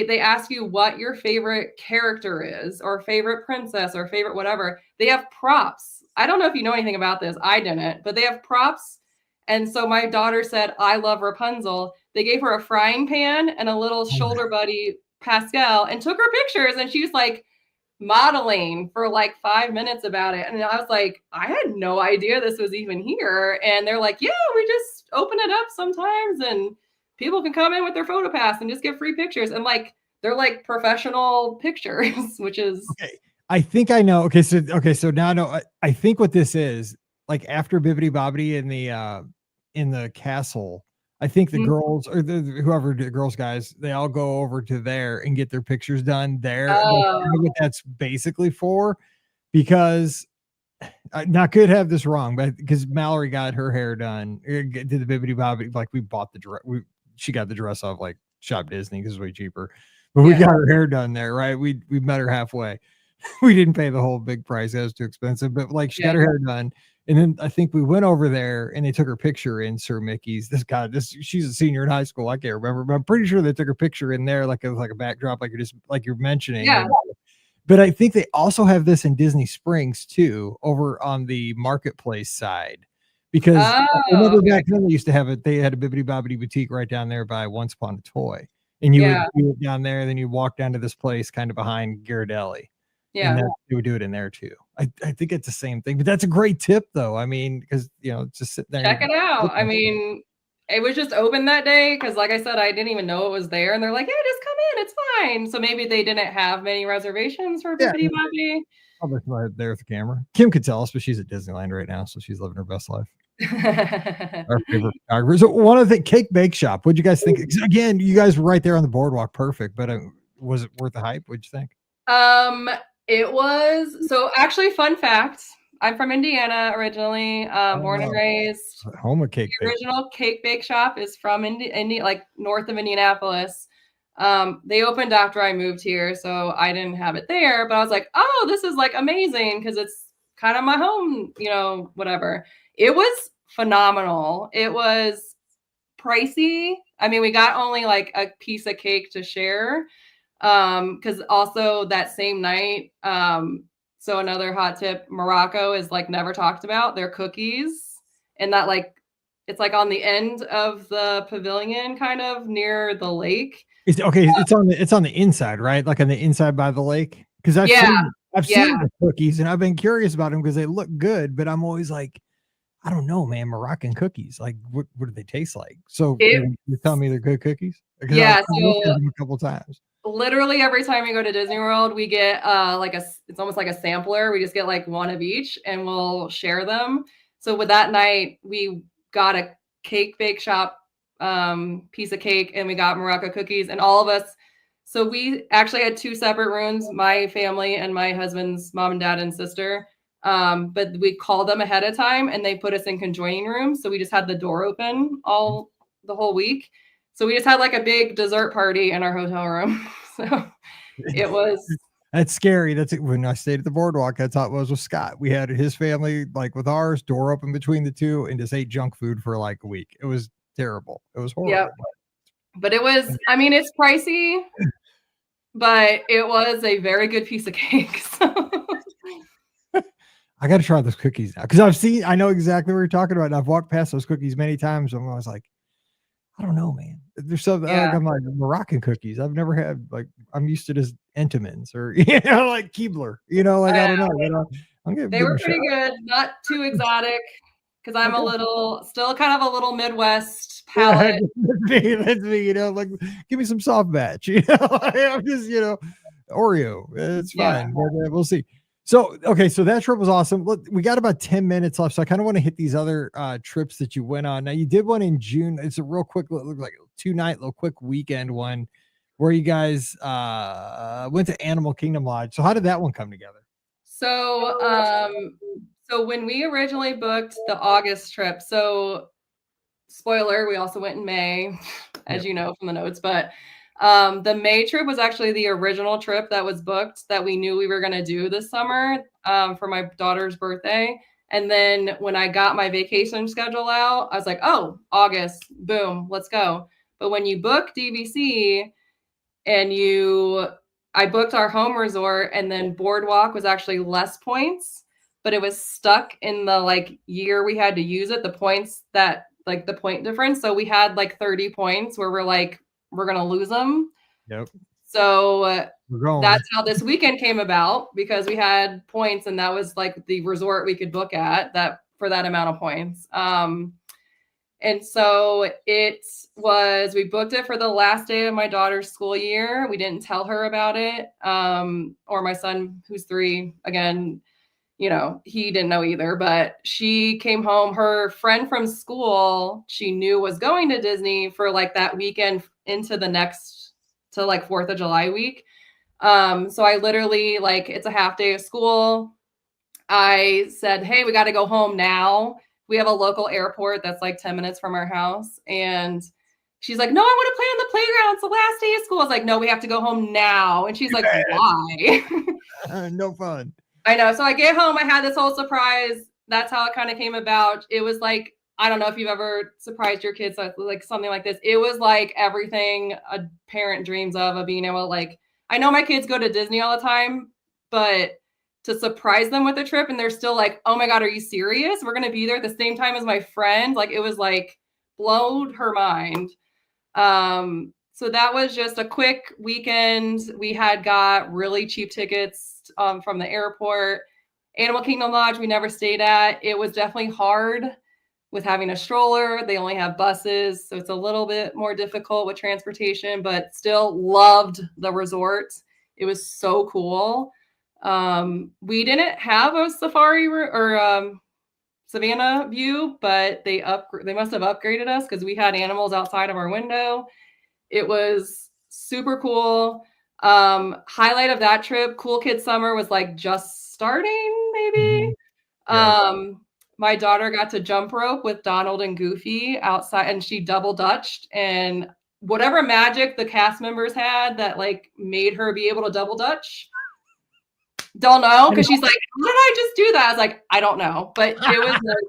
they ask you what your favorite character is, or favorite princess, or favorite whatever. They have props. I don't know if you know anything about this. I didn't, but they have props. And so my daughter said, I love Rapunzel. They gave her a frying pan and a little shoulder buddy, Pascal, and took her pictures. And she was like, modeling for like 5 minutes about it. And I was like, I had no idea this was even here. And they're like, yeah, we just open it up sometimes and people can come in with their photo pass and just get free pictures. And like, they're like professional pictures, which is Okay. I think I know. So now I know. I think what this is, like after Bibbidi Bobbidi in the castle, I think the girls or whoever the girls guys, they all go over to there and get their pictures done there. Like, I know what that's basically for, because I not could have this wrong, but because Mallory got her hair done, did the Bibbidi Bobbidi, like we bought the dress. She got the dress off like Shop Disney because it's way cheaper, but we got her hair done there, right? We met her halfway. We didn't pay the whole big price. That was too expensive, but like she got her hair done. And then I think we went over there and they took her picture in Sir Mickey's. She's a senior in high school. I can't remember, but I'm pretty sure they took her picture in there, like a backdrop, like you're mentioning. Yeah. But I think they also have this in Disney Springs too, over on the marketplace side, because I remember back then they used to have it. They had a Bibbidi Bobbidi boutique right down there by Once Upon a Toy, and you would do it down there. Then you walk down to this place kind of behind Ghirardelli. Yeah. And they would do it in there too. I think it's the same thing, but that's a great tip though. I mean, because just sitting there. Check it out. I mean, It was just open that day because, like I said, I didn't even know it was there. And they're like, yeah, just come in. It's fine. So maybe they didn't have many reservations for Yeah. Bippity Boppy. I'll look right there with the camera. Kim could tell us, but she's at Disneyland right now, so she's living her best life. Our favorite photographer. So one of the cake bake shop. What'd you guys think? Again, you guys were right there on the boardwalk, perfect. But was it worth the hype? What'd you think? It was so actually. Fun fact: I'm from Indiana originally, born and raised. Home of cake. The original cake bake shop is from like north of Indianapolis. They opened after I moved here, so I didn't have it there. But I was like, oh, this is like amazing because it's kind of my home, whatever. It was phenomenal. It was pricey. I mean, we got only like a piece of cake to share. Because also that same night, so another hot tip, Morocco is like never talked about. Their cookies, and that like it's like on the end of the pavilion, kind of near the lake. It's on the inside, right? Like on the inside by the lake. Because I've seen the cookies and I've been curious about them because they look good, but I'm always like, I don't know, man. Moroccan cookies, like what do they taste like? So you're telling me they're good cookies? Yeah, so a couple times. Literally every time we go to Disney World, we get it's almost like a sampler. We just get like one of each and we'll share them. So with that night, we got a cake bake shop piece of cake and we got Morocco cookies and all of us. So we actually had 2 separate rooms, my family and my husband's mom and dad and sister. But we called them ahead of time and they put us in conjoining rooms. So we just had the door open the whole week. So we just had like a big dessert party in our hotel room. So it was. That's scary. That's it. When I stayed at the boardwalk, that's how it was with Scott. We had his family, like with ours, door open between the two and just ate junk food for like a week. It was terrible. It was horrible. Yep. But it was, I mean, it's pricey, but it was a very good piece of cake. So. I got to try those cookies now because I know exactly what you're talking about. And I've walked past those cookies many times. And I was like, I don't know, man. There's something like I'm like Moroccan cookies. I've never had like I'm used to just Entenmann's or like Keebler. I don't know. They were pretty good, not too exotic because I'm still kind of a little Midwest palate. That's me. Like give me some soft batch. I'm just Oreo. It's fine. But, we'll see. So, okay. So that trip was awesome. Look, we got about 10 minutes left. So I kind of want to hit these other trips that you went on. Now you did one in June. It's a real quick, look like a 2-night, little quick weekend one where you guys went to Animal Kingdom Lodge. So how did that one come together? So when we originally booked the August trip, so spoiler, we also went in May, as you know from the notes, but the May trip was actually the original trip that was booked that we knew we were going to do this summer for my daughter's birthday. And then when I got my vacation schedule out, I was like, oh, August, boom, let's go. But when you book DVC I booked our home resort and then Boardwalk was actually less points, but it was stuck in the year we had to use it, the points that the point difference. So we had 30 points where we're going to lose them. Yep. So that's how this weekend came about because we had points and that was the resort we could book at for that amount of points. And so we booked it for the last day of my daughter's school year. We didn't tell her about it. Or my son, who's 3, again, he didn't know either, but she came home. Her friend from school, she knew was going to Disney for that weekend into the next to 4th of July week. So I literally it's a half day of school. I said, hey, we got to go home now. We have a local airport that's 10 minutes from our house. And she's like, no, I want to play on the playground. It's the last day of school. I was like, no, we have to go home now. And she's like, why? No fun. I know. So I get home. I had this whole surprise. That's how it kind of came about. It was I don't know if you've ever surprised your kids with something like this. It was everything a parent dreams of being able to I know my kids go to Disney all the time, but to surprise them with a trip and they're still oh my God, are you serious? We're going to be there at the same time as my friend. It was blowed her mind. So that was just a quick weekend. We had got really cheap tickets from the airport. Animal Kingdom Lodge we never stayed at. It was definitely hard with having a stroller. They only have buses, so it's a little bit more difficult with transportation, but still loved the resort. It was so cool. We didn't have a safari or Savannah view, but they must have upgraded us because we had animals outside of our window. It was super cool. Highlight of that trip, Cool Kids Summer was like just starting, maybe. Yeah. My daughter got to jump rope with Donald and Goofy outside, and she double dutched. And whatever magic the cast members had that like made her be able to double dutch, don't know, because she's like, how did I just do that? I was like, I don't know, but it was like,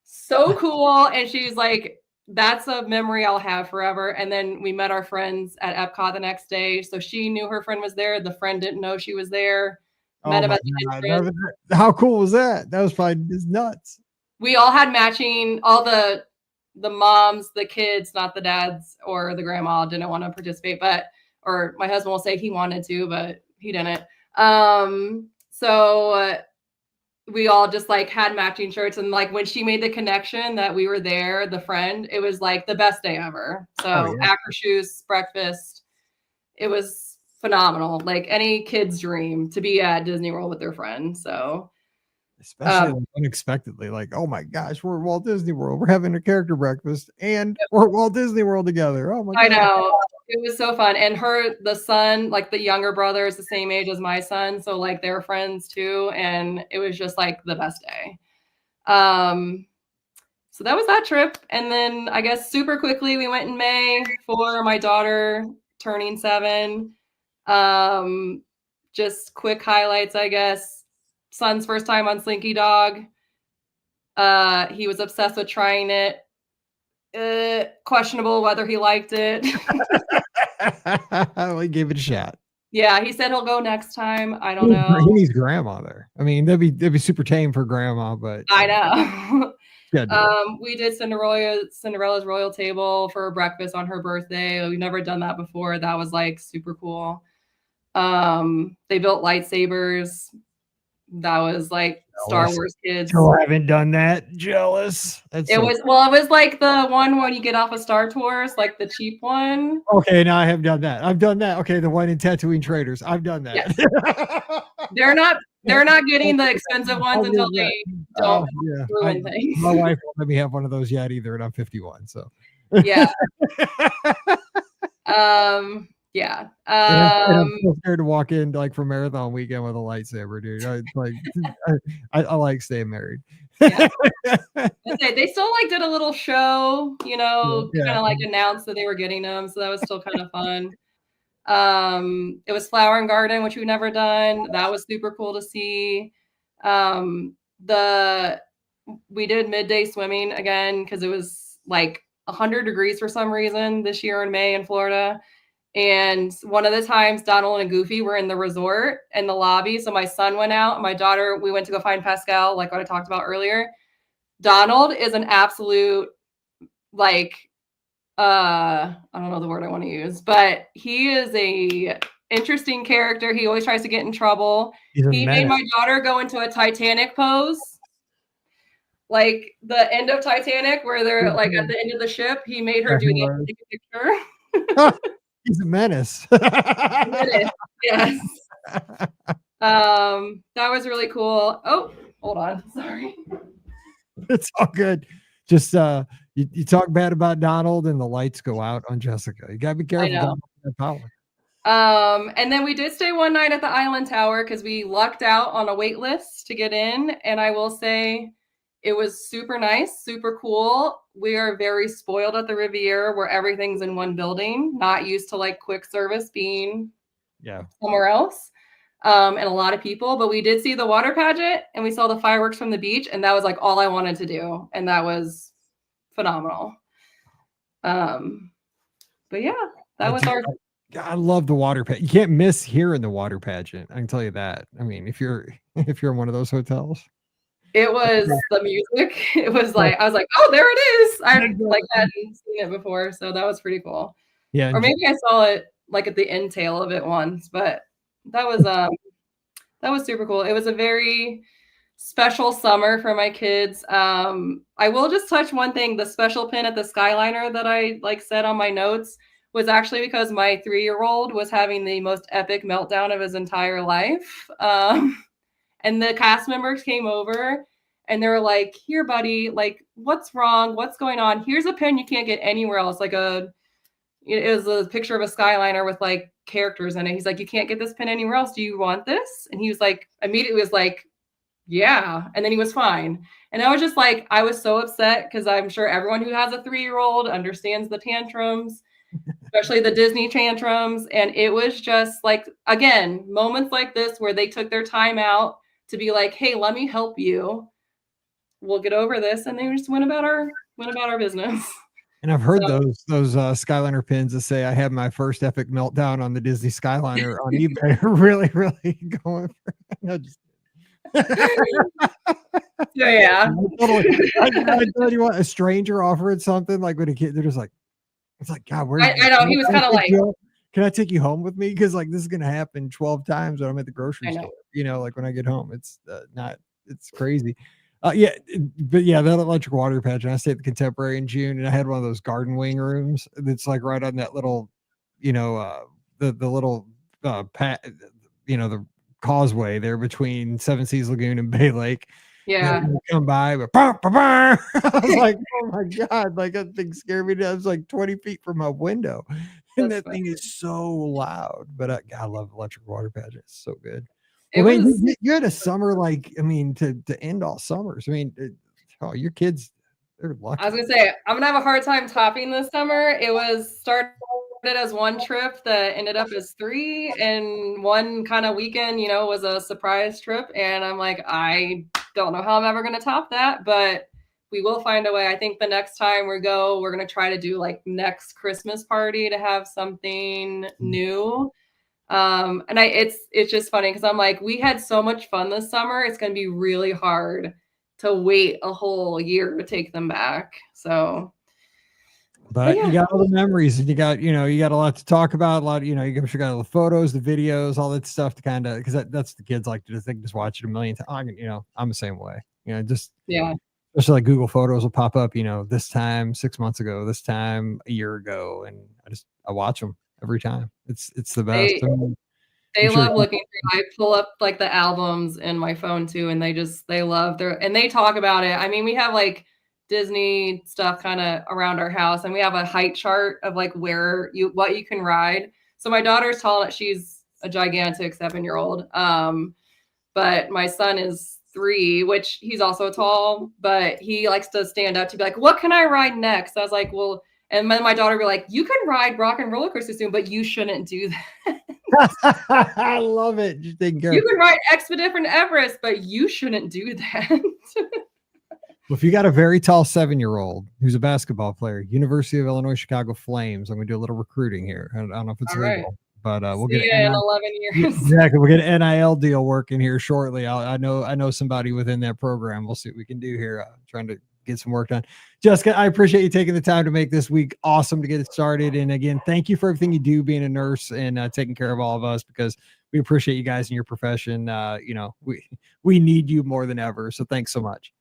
so cool. And she's like, that's a memory I'll have forever. And then we met our friends at Epcot the next day. So she knew her friend was there. The friend didn't know she was there. Met him at the entrance. How cool was that? That was probably just nuts. We all had matching, all the moms, the kids, not the dads or the grandma didn't want to participate, or my husband will say he wanted to, but he didn't. So we all just like had matching shirts, and like when she made the connection that we were there, the friend, it was like the best day ever. So after shoes, breakfast, it was phenomenal. Like any kid's dream to be at Disney World with their friend. So especially unexpectedly, like, oh my gosh, we're at Walt Disney World. We're having a character breakfast and we're at Walt Disney World together. Oh my God. I know. It was so fun. And the son, like the younger brother is the same age as my son. So like they're friends too. And it was just like the best day. So that was that trip. And then I guess super quickly, we went in May for my daughter turning 7. Just quick highlights, I guess. Son's first time on Slinky Dog. He was obsessed with trying it. Questionable whether he liked it. He gave it a shot. Yeah, he said he'll go next time. I don't know. He needs grandma there. I mean, that'd be super tame for grandma, but I know. Yeah, we did Cinderella's Royal Table for breakfast on her birthday. We've never done that before. That was like super cool. They built lightsabers. That was like Star Wars kids. Still haven't done that. Jealous. It was like the one when you get off of Star Tours, like the cheap one. Okay, now I have done that. I've done that. Okay, the one in Tatooine Traders. I've done that. Yes. They're not getting the expensive ones until they don't ruin things. My wife won't let me have one of those yet either, and I'm 51. So yeah. Yeah. I'm so scared to walk in like for marathon weekend with a lightsaber, dude. I like staying married. Yeah. They still like did a little show, kind of like announced that they were getting them. So that was still kind of fun. It was Flower and Garden, which we've never done. That was super cool to see. We did midday swimming again because it was like 100 degrees for some reason this year in May in Florida. And one of the times Donald and Goofy were in the resort in the lobby. So my son went out, my daughter, we went to go find Pascal, like what I talked about earlier. Donald is an absolute, like, I don't know the word I want to use, but he is a interesting character. He always tries to get in trouble. He made my daughter go into a Titanic pose. Like the end of Titanic where they're like at the end of the ship. He made her do that to take a picture. He's a menace. Yes. That was really cool. Oh, hold on. Sorry. It's all good. Just you talk bad about Donald and the lights go out on Jessica. You gotta be careful. And then we did stay one night at the Island Tower because we lucked out on a wait list to get in. And I will say it was super nice, super cool. We are very spoiled at the Riviera where everything's in one building, not used to like quick service being somewhere else. And a lot of people, but we did see the water pageant and we saw the fireworks from the beach. And that was like all I wanted to do. And that was phenomenal. But yeah, that was our... I love the water pageant. You can't miss hearing the water pageant. I can tell you that. I mean, if you're in one of those hotels. It was the music. It was like, I was like, oh, there it is. I hadn't seen it before. So that was pretty cool. Yeah. Or maybe I saw it like at the end tail of it once, but that was super cool. It was a very special summer for my kids. I will just touch one thing. The special pin at the Skyliner that I like said on my notes was actually because my 3-year-old was having the most epic meltdown of his entire life. And the cast members came over and they were like, here, buddy, like, what's wrong? What's going on? Here's a pin you can't get anywhere else. It was a picture of a Skyliner with like characters in it. He's like, you can't get this pin anywhere else. Do you want this? And he was like, immediately was like, yeah. And then he was fine. And I was just like, I was so upset because I'm sure everyone who has a 3-year-old understands the tantrums, especially the Disney tantrums. And it was just like, again, moments like this where they took their time out to be like, hey, let me help you. We'll get over this. And they just went about our business. And I've heard those Skyliner pins that say I had my first epic meltdown on the Disney Skyliner on eBay. Really, really going for it. No, just yeah. I tell you what, a stranger offered something like when a kid, they're just like, it's like, God, where I know he was kind of like, can I take you home with me? Because like this is gonna happen 12 times when I'm at the grocery store. Like when I get home, it's it's crazy. But yeah, that electric water patch. And I stayed at the Contemporary in June, and I had one of those garden wing rooms that's like right on that little, the little the causeway there between Seven Seas Lagoon and Bay Lake. Yeah. Come by, but I was like, oh my God, like that thing scared me. I was like 20 feet from my window. And that thing is so loud. But I love electric water pageants. It's so good. You had a summer to end all summers. I mean, your kids, they're lucky. I was gonna say I'm gonna have a hard time topping this summer. It was started as one trip that ended up as 3, and one kind of weekend, was a surprise trip. And I'm like, I don't know how I'm ever gonna top that, but we will find a way. I think the next time we're gonna try to do like next Christmas party to have something new. And it's just funny because I'm like, we had so much fun this summer. It's going to be really hard to wait a whole year to take them back. So, but you got all the memories, and you got a lot to talk about. A lot, you got all the photos, the videos, all that stuff to kind of, because that's the kids like to just think, just watch it a million times. I'm the same way. Especially like Google Photos will pop up. This time 6 months ago, this time a year ago, and I watch them every time. It's the best. They love looking through. I pull up like the albums in my phone too, and they love and they talk about it. I mean, we have like Disney stuff kind of around our house, and we have a height chart of like what you can ride. So my daughter's tall, she's a gigantic 7-year-old. But my son is 3, which he's also tall, but he likes to stand up to be like, what can I ride next? I was like, well, and then my daughter would be like, you can ride Rock and Roller Coaster soon, but you shouldn't do that. I love it. You can ride Expedition Everest, but you shouldn't do that. Well, if you got a very tall 7-year-old who's a basketball player, University of Illinois Chicago Flames, I'm going to do a little recruiting here. I don't know if it's all legal. Right. But we'll get in 11 years. Exactly. We'll get an NIL deal working here shortly. I know somebody within that program. We'll see what we can do here. Trying to get some work done. Jessica, I appreciate you taking the time to make this week awesome to get it started. And again, thank you for everything you do, being a nurse and taking care of all of us, because we appreciate you guys in your profession. We need you more than ever. So thanks so much.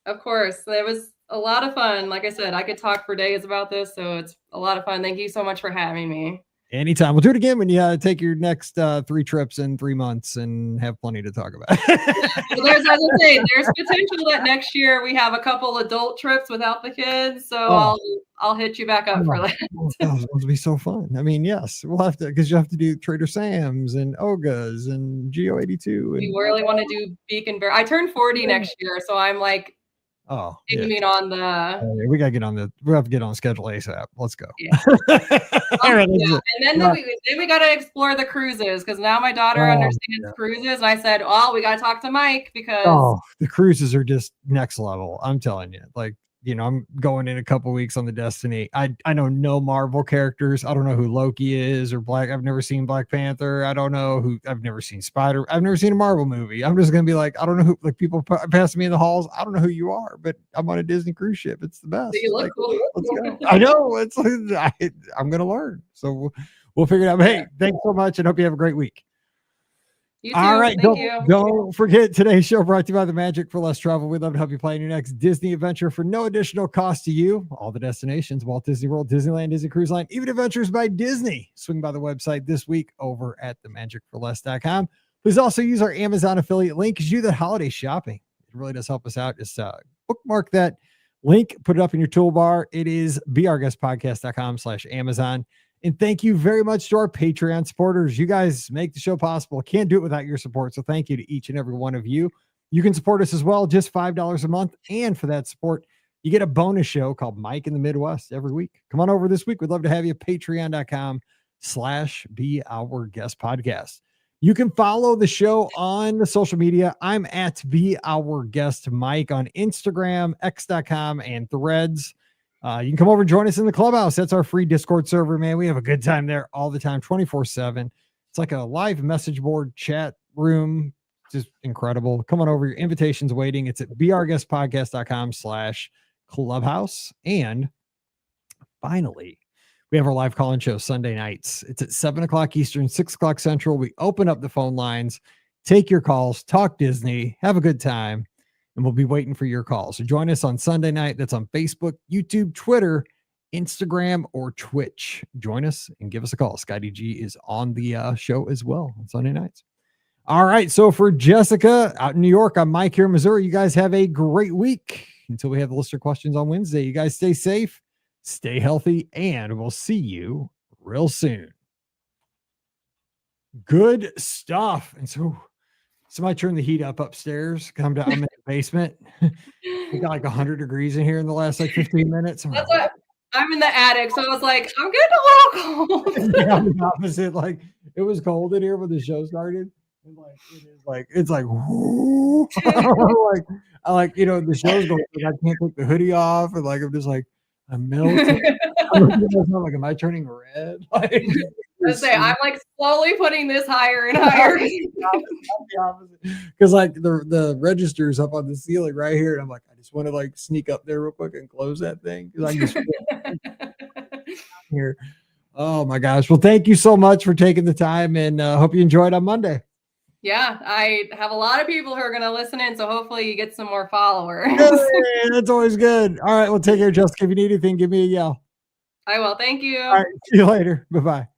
Of course. It was a lot of fun. Like I said, I could talk for days about this. So it's a lot of fun. Thank you so much for having me. Anytime. We'll do it again when you take your next 3 trips in 3 months and have plenty to talk about. Well, there's potential that next year we have a couple adult trips without the kids. So I'll hit you back up for that. It'll be so fun. I mean, yes, we'll have to, because you have to do Trader Sam's and Oga's and Geo82. We really want to do Beacon Bear. I turn 40 next year, so I'm like, on the. We gotta get on we have to get on the schedule ASAP. Let's go. Yeah. All right, and then we gotta explore the cruises, because now my daughter understands cruises, and I said, we gotta talk to Mike, because the cruises are just next level. I'm telling you, like, I'm going in a couple weeks on the Destiny. I know no Marvel characters. I don't know who Loki is or I've never seen Black Panther. I don't know I've never seen I've never seen a Marvel movie. I'm just going to be like, I don't know who, like, people passing me in the halls. I don't know who you are, but I'm on a Disney cruise ship. It's the best. You look cool. Let's go. I know. I'm going to learn. So we'll figure it out. Hey, thanks so much, and hope you have a great week. You All too. right. Thank you. Don't forget today's show brought to you by the Magic for Less Travel. We'd love to help you plan your next Disney adventure for no additional cost to you. All the destinations, Walt Disney World, Disneyland, Disney Cruise Line, even Adventures by Disney. Swing by the website this week over at themagicforless.com. Please also use our Amazon affiliate link as you do that holiday shopping. It really does help us out. Just bookmark that link, put it up in your toolbar. It is beourguestpodcast.com/Amazon. And thank you very much to our Patreon supporters. You guys make the show possible. Can't do it without your support. So thank you to each and every one of you. You can support us as well, just $5 a month. And for that support, you get a bonus show called Mike in the Midwest every week. Come on over this week. We'd love to have you. Patreon.com/beourguestpodcast. You can follow the show on the social media. I'm at Be Our Guest Mike on Instagram, x.com, and Threads. You can come over and join us in the clubhouse. That's our free Discord server, man. We have a good time there all the time, 24/7. It's like a live message board chat room. Just incredible. Come on over. Your invitation's waiting. It's at beourguestpodcast.com/clubhouse. And finally, we have our live call-in show Sunday nights. It's at 7 o'clock Eastern, 6 o'clock Central. We open up the phone lines, take your calls, talk Disney, have a good time, and we'll be waiting for your calls. So join us on Sunday night. That's on Facebook, YouTube, Twitter, Instagram, or Twitch. Join us and give us a call. Scotty G is on the show as well on Sunday nights. All right. So for Jessica out in New York, I'm Mike here in Missouri. You guys have a great week until we have the listener questions on Wednesday. You guys stay safe, stay healthy, and we'll see you real soon. Good stuff. And so somebody turn the heat up upstairs. I'm in the basement. We got like 100 degrees in here in the last like 15 minutes. That's what I'm in the attic, so I was like, I'm getting a little cold. Yeah, the opposite. Like it was cold in here when the show started. And like it is like it's like whoo. I like the show's going. Like, I can't take the hoodie off, and like I'm just like I'm melting. I'm like, am I turning red? Like, I'm like slowly putting this higher and higher. Because like the register's up on the ceiling right here, and I'm like, I just want to like sneak up there real quick and close that thing because I can just feel here. Oh my gosh! Well, thank you so much for taking the time, and hope you enjoyed on Monday. Yeah, I have a lot of people who are going to listen in, so hopefully you get some more followers. Hey, that's always good. All right, well, take care, Jessica. If you need anything, give me a yell. I will. Thank you. All right, see you later. Bye-bye.